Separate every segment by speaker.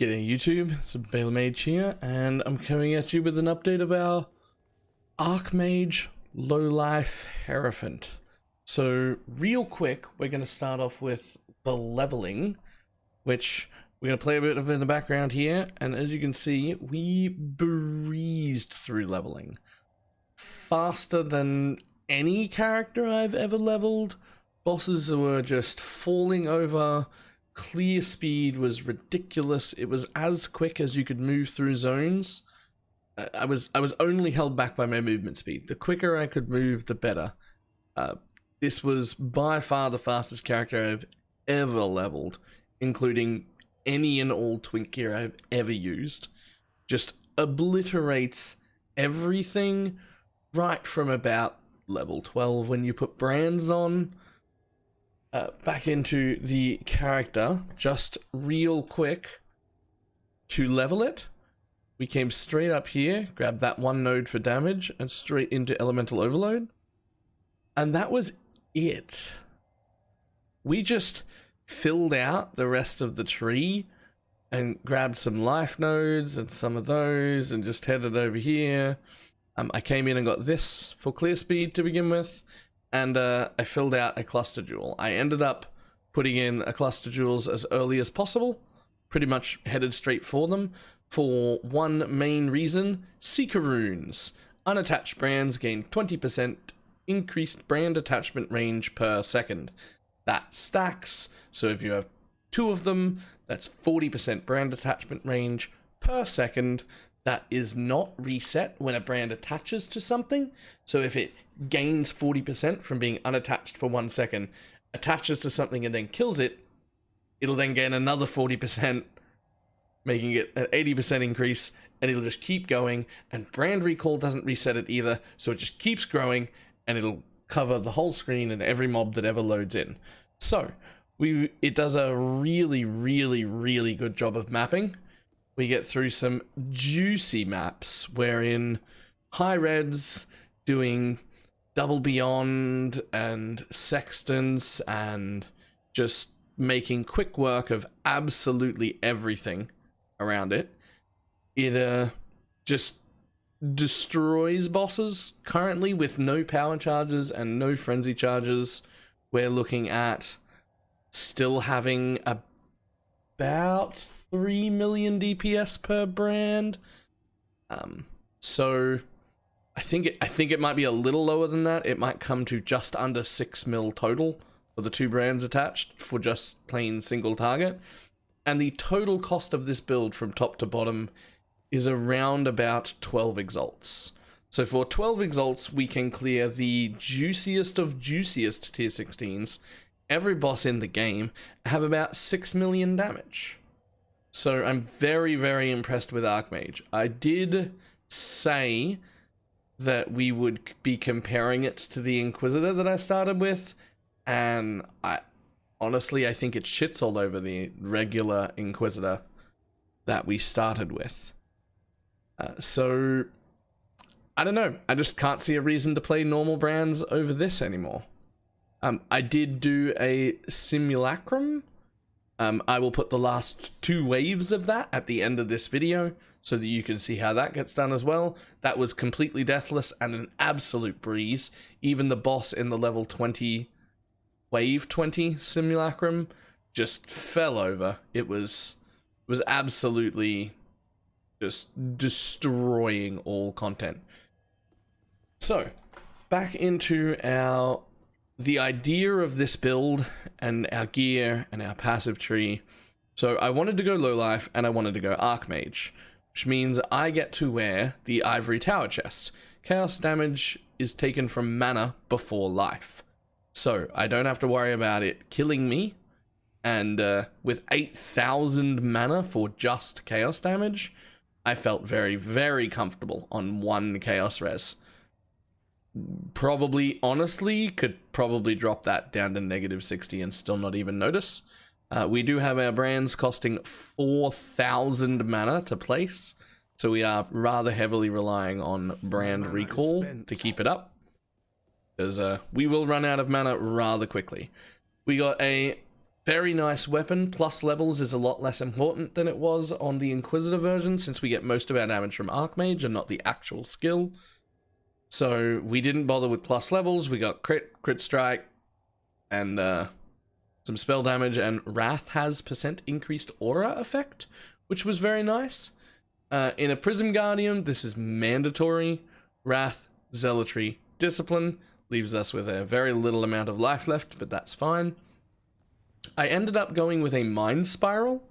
Speaker 1: G'day YouTube, it's BalorMage here, and I'm coming at you with an update of our Archmage LowLife Hierophant. So real quick, we're going to start off with the leveling, which we're going to play a bit of in the background here, and as you can see, we breezed through leveling. Faster than any character I've ever leveled. Bosses were just falling over. Clear speed was ridiculous. It was as quick as you could move through zones. I was only held back by my movement speed. The quicker I could move, the better. This was by far the fastest character I've ever leveled, including any and all twink gear I've ever used. Just obliterates everything right from about level 12 when you put brands on. Back into the character, just real quick to level it. We came straight up here, grabbed that one node for damage, and straight into Elemental Overload. And that was it. We just filled out the rest of the tree and grabbed some life nodes and some of those and just headed over here. I came in and got this for clear speed to begin with. And I filled out a cluster jewel. I ended up putting in a cluster jewels as early as possible, pretty much headed straight for them, for one main reason: Seeker runes. Unattached brands gain 20% increased brand attachment range per second. That stacks, so if you have 2 of them, that's 40% brand attachment range per second. That is not reset when a brand attaches to something. So if it gains 40% from being unattached for 1 second, attaches to something and then kills it, it'll then gain another 40%, making it an 80% increase, and it'll just keep going, and brand recall doesn't reset it either, so it just keeps growing, and it'll cover the whole screen and every mob that ever loads in. So, it does a really, really, really good job of mapping. We get through some juicy maps, wherein high reds doing double beyond and sextants and just making quick work of absolutely everything around it. It just destroys bosses. Currently, with no power charges and no frenzy charges, we're looking at still having about 3 million DPS per brand. So I think it might be a little lower than that. It might come to just under 6 mil total for the 2 brands attached for just plain single target. And the total cost of this build from top to bottom is around about 12 exalts. So for 12 exalts, we can clear the juiciest of juiciest tier 16s, every boss in the game, have about 6 million damage. So I'm very, very impressed with Archmage. I did say that we would be comparing it to the Inquisitor that I started with, and I think it shits all over the regular Inquisitor that we started with. So I don't know. I just can't see a reason to play normal brands over this anymore. I did do a simulacrum. I will put the last 2 waves of that at the end of this video so that you can see how that gets done as well. That was completely deathless and an absolute breeze. Even the boss in the level 20, wave 20 simulacrum just fell over. It was absolutely just destroying all content. So, back into the idea of this build and our gear and our passive tree. So I wanted to go low life and I wanted to go Archmage, which means I get to wear the Ivory Tower chest. Chaos damage is taken from mana before life, so I don't have to worry about it killing me. And with 8,000 mana for just chaos damage, I felt very, very comfortable on 1 chaos res. Probably, honestly, could probably drop that down to -60 and still not even notice. We do have our brands costing 4,000 mana to place, so we are rather heavily relying on brand recall to keep it up, because we will run out of mana rather quickly. We got a Very nice weapon. Plus levels is a lot less important than it was on the Inquisitor version, since we get most of our damage from Archmage and not the actual skill. So we didn't bother with plus levels. We got crit strike, and some spell damage, and Wrath has % increased aura effect, which was very nice. In a Prism Guardian, this is mandatory. Wrath, Zealotry, Discipline leaves us with a very little amount of life left, but that's fine. I ended up going with a Mind Spiral.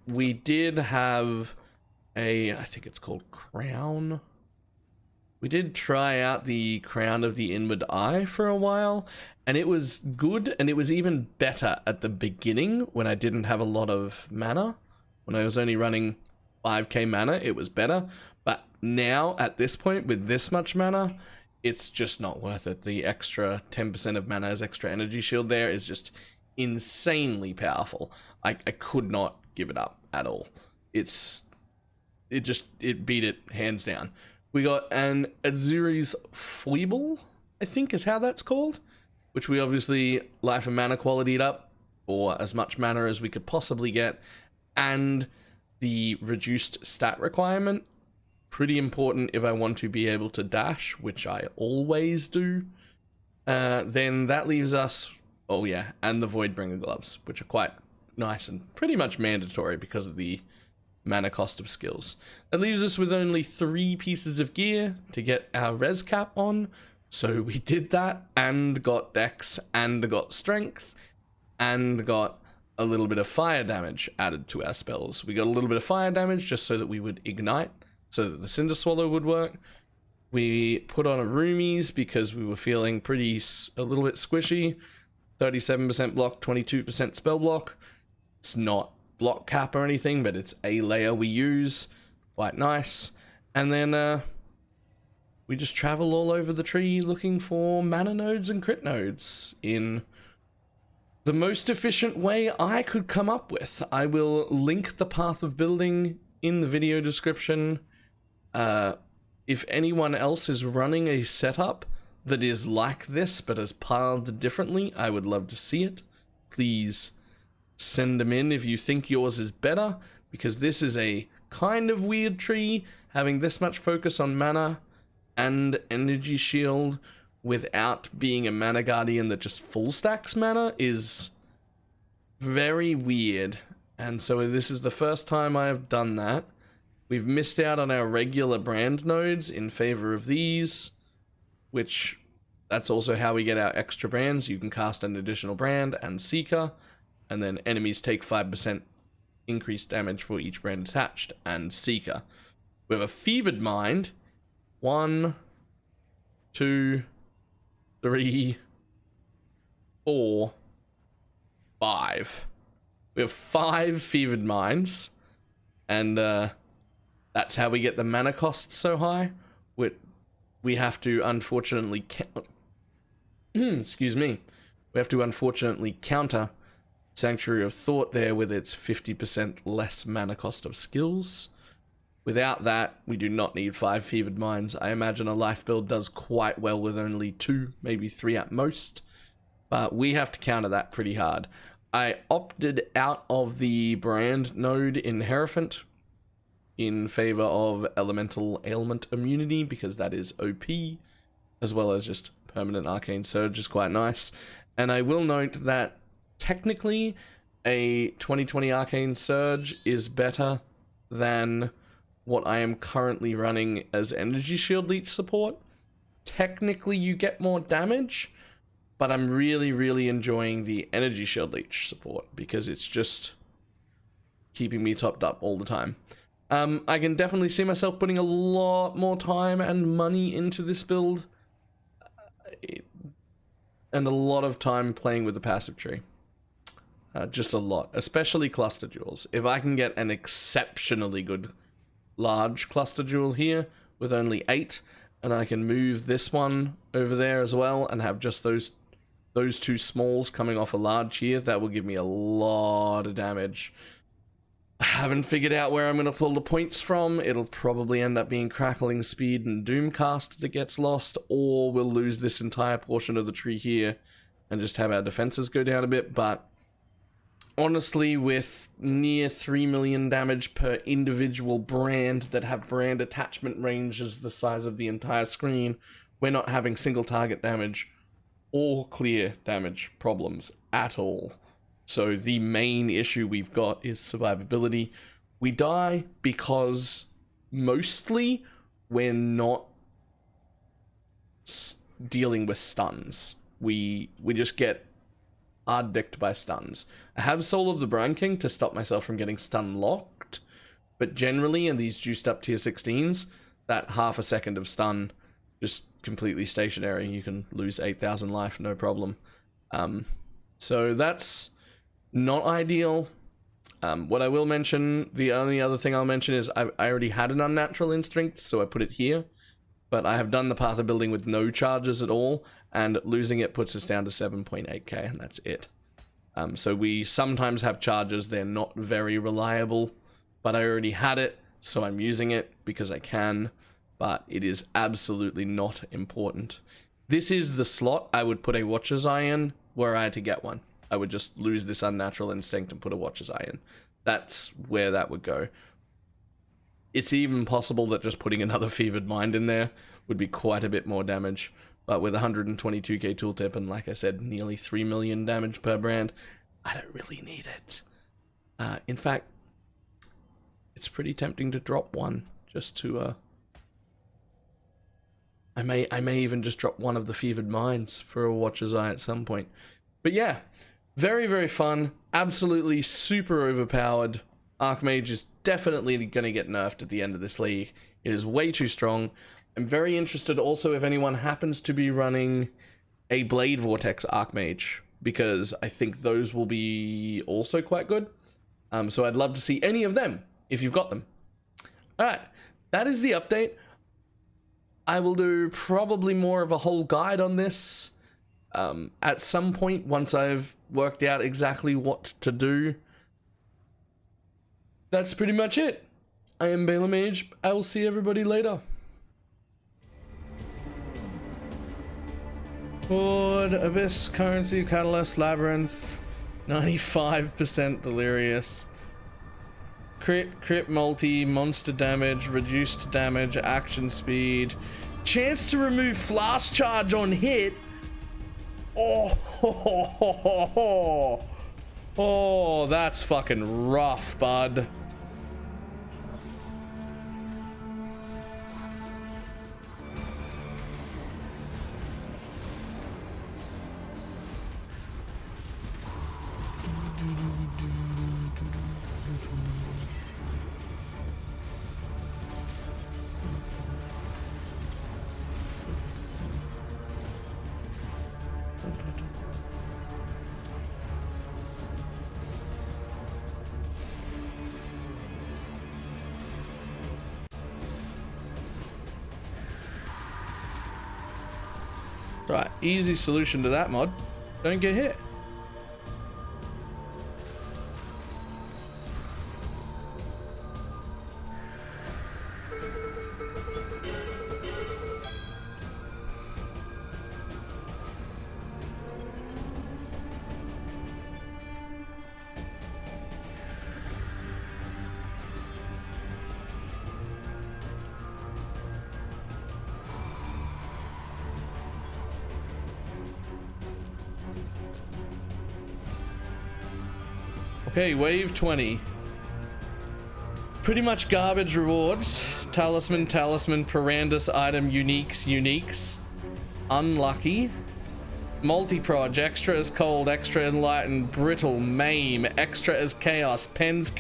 Speaker 1: We did have I think it's called Crown. We did try out the Crown of the Inward Eye for a while, and it was good, and it was even better at the beginning when I didn't have a lot of mana. When I was only running 5k mana, it was better, but now at this point with this much mana, it's just not worth it. The extra 10% of mana as extra energy shield there is just insanely powerful. I could not give it up at all. It beat it hands down. We got an Azuri's Foible, I think is how that's called, which we obviously life and mana qualityed up for as much mana as we could possibly get, and the reduced stat requirement, pretty important if I want to be able to dash, which I always do. Then that leaves us, oh yeah, and the Voidbringer gloves, which are quite nice and pretty much mandatory because of the mana cost of skills. That leaves us with only 3 pieces of gear to get our res cap on, so we did that and got dex and got strength and got a little bit of fire damage added to our spells. We got a little bit of fire damage just so that we would ignite, so that the Cinder Swallow would work. We put on a Roomies because we were feeling a little bit squishy. 37% block, 22% spell block. It's not block cap or anything, but it's a layer we use. Quite nice. And then we just travel all over the tree looking for mana nodes and crit nodes in the most efficient way I could come up with. I will link the path of building in the video description. If anyone else is running a setup that is like this but is piled differently, I would love to see it. Please send them in if you think yours is better, because this is a kind of weird tree. Having this much focus on mana and energy shield without being a mana guardian that just full stacks mana is very weird, and so this is the first time I have done that. We've missed out on our regular brand nodes in favor of these, which that's also how we get our extra brands. You can cast an additional brand and Seeker, and then enemies take 5% increased damage for each brand attached and Seeker. We have a Fevered Mind. 1, 2, 3, 4, 5. We have 5 Fevered Minds, and that's how we get the mana cost so high. We have to unfortunately excuse me. We have to unfortunately counter Sanctuary of Thought there with its 50% less mana cost of skills. Without that, we do not need 5 Fevered Minds. I imagine a life build does quite well with only 2, maybe 3 at most, but we have to counter that pretty hard. I opted out of the brand node in Hierophant in favor of Elemental Ailment Immunity, because that is OP, as well as just Permanent Arcane Surge is quite nice. And I will note that technically a 2020 Arcane Surge is better than what I am currently running as Energy Shield Leech support. Technically you get more damage, but I'm really enjoying the Energy Shield Leech support because it's just keeping me topped up all the time. I can definitely see myself putting a lot more time and money into this build, and a lot of time playing with the passive tree. Just a lot, especially cluster jewels. If I can get an exceptionally good large cluster jewel here with only 8, and I can move this one over there as well and have just those 2 smalls coming off a large here, that will give me a lot of damage. I haven't figured out where I'm going to pull the points from. It'll probably end up being Crackling Speed and Doomcast that gets lost, or we'll lose this entire portion of the tree here and just have our defenses go down a bit, but honestly, with near 3 million damage per individual brand that have brand attachment ranges the size of the entire screen, we're not having single target damage or clear damage problems at all. So the main issue we've got is survivability. We die because mostly we're not dealing with stuns. We just get hard dicked by stuns. I have Soul of the Brine King to stop myself from getting stun locked, but generally in these juiced up tier 16s, that half a second of stun, just completely stationary, you can lose 8,000 life, no problem. So that's not ideal. What I will mention, the only other thing I'll mention is I already had an Unnatural Instinct, so I put it here, but I have done the Path of Building with no charges at all, and losing it puts us down to 7.8k, and that's it. So we sometimes have charges, they're not very reliable, but I already had it, so I'm using it because I can, but it is absolutely not important. This is the slot I would put a Watcher's Eye in were I to get one. I would just lose this Unnatural Instinct and put a Watcher's Eye in. That's where that would go. It's even possible that just putting another Fevered Mind in there would be quite a bit more damage. But with 122k tooltip and, like I said, nearly 3 million damage per brand, I don't really need it. In fact, it's pretty tempting to drop one just to... I may even just drop one of the Fevered Minds for a Watcher's Eye at some point. But yeah, very, very fun. Absolutely super overpowered. Archmage is definitely going to get nerfed at the end of this league. It is way too strong. I'm very interested also if anyone happens to be running a Blade Vortex Archmage, because I think those will be also quite good. So I'd love to see any of them if you've got them. Alright, that is the update. I will do probably more of a whole guide on this at some point once I've worked out exactly what to do. That's pretty much it. I am BalorMage. I will see everybody later. Board, Abyss, Currency, Catalyst, Labyrinth, 95% Delirious. Crit multi, monster damage, reduced damage, action speed. Chance to remove Flash Charge on hit. Oh, that's fucking rough, bud. Right, easy solution to that mod. Don't get hit. Okay, wave 20. Pretty much garbage rewards. Talisman, Parandus, item, uniques. Unlucky. Multi-proj, extra as cold, extra enlightened, brittle, maim, extra as chaos, pens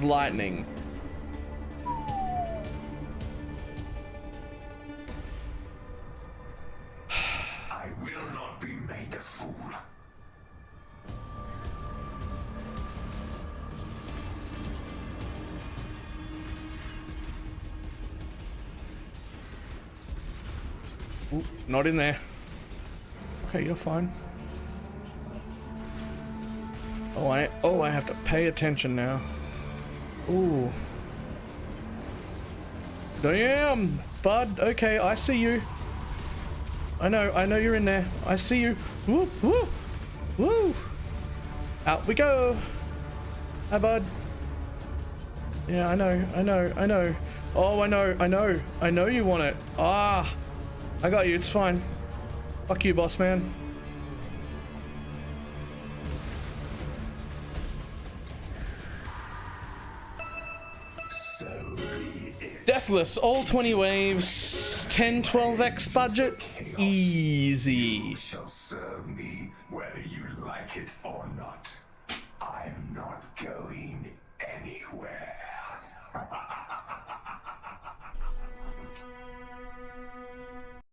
Speaker 1: lightning.
Speaker 2: I will not be made a fool.
Speaker 1: Ooh, not in there. Okay, you're fine. Oh, I have to pay attention now. Ooh. Damn, bud. Okay, I see you. I know you're in there. I see you. Woo, woo, woo. Out we go. Hi, bud. Yeah, I know. Oh, I know you want it. Ah, I got you, it's fine. Fuck you, boss man.
Speaker 2: So be it.
Speaker 1: Deathless, all 20 waves, 10-12x budget, easy.
Speaker 2: You shall serve me whether you like it or not. I'm not going